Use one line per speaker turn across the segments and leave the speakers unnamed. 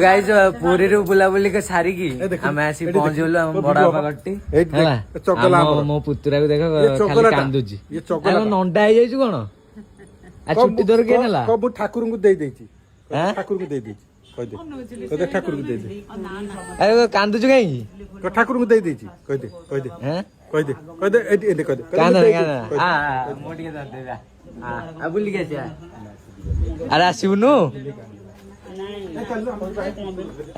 guys पूरी रू बुलाबुली के सारी की हमें आसी पहुंचलु हम बड़ा बागटी हैला चकला मो पुतरा को देखो खाली कांदुची ये चकला नंडा हे जाइछु कोन आ छुट्टी दर के नेला कबु ठाकुर को दे देछि ठाकुर को दे देछि कह दे ठाकुर को दे दे अरे कांदुछु काई ठाकुर को दे देछि कह दे हैं कह दे ए कह दे कांदा आ मोटी के दे जा आ बुली के जा अरे आसीबुनु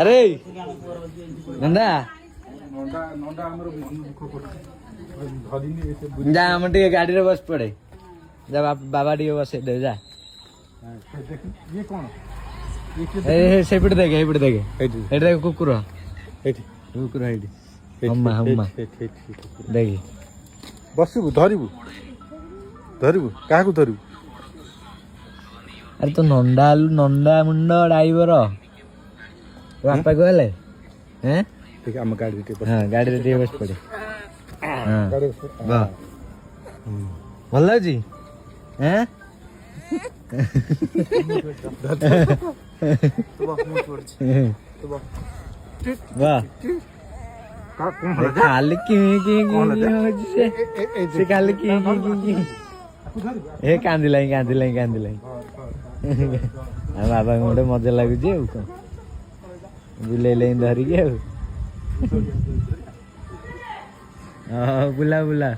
अरे नंदा जा हम टे गाड़ी रे बस पड़े जा बाबा टे बस दे जा ये कोन ए सेपट देखे एपट देखे एट देखे कुकुर एठी कुकुर एठी अम्मा देखी बसबु धरिबु काहा को धरिबु अरे तो नंदा मुंडा ड्राइवर बापा को हेले हैं ठीक हम गाड़ी रे हां गाड़ी रे बस पड़े हां वाह भल्ला जी हैं वाह खाली की से खाली की ए कांदिलाई बाबा गोटे मजा लगुच बुले धरिकी बुला